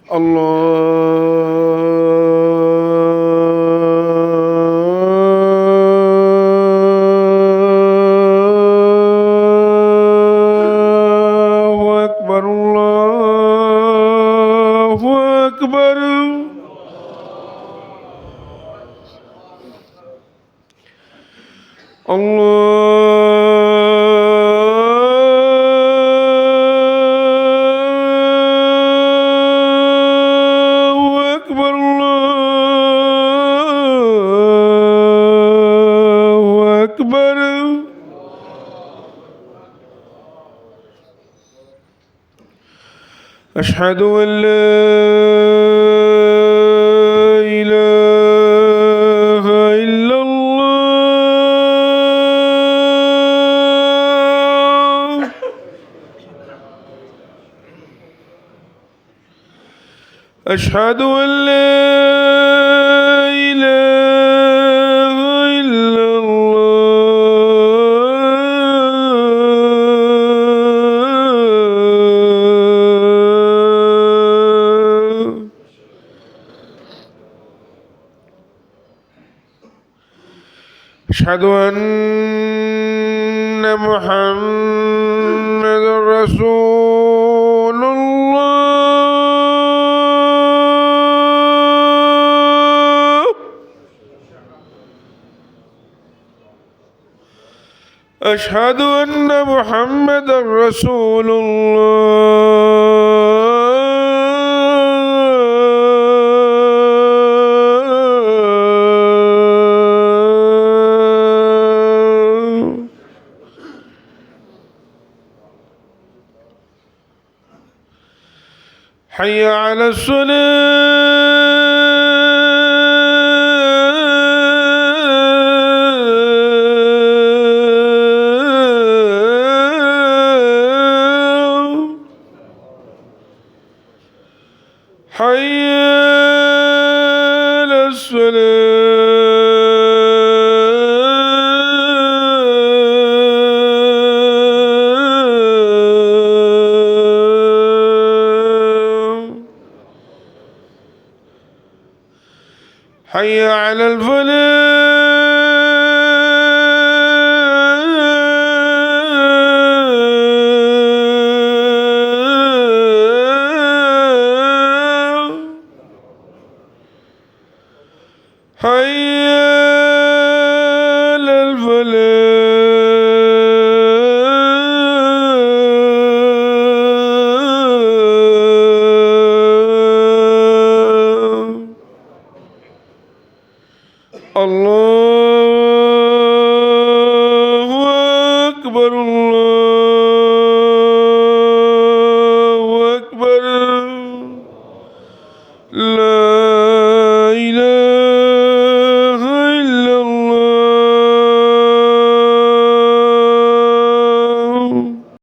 الله أكبر الله أكبر. الله أكبر الله أكبر. أشهد أن لا إله إلا الله. أشهد أن لا إله إلا الله. أشهد أن محمد رسول الله. أشهد أن محمد رسول الله. حي على الصلاة. حي على الصلاة. حي على الفلاح. حي على الفلاح. الله أكبر.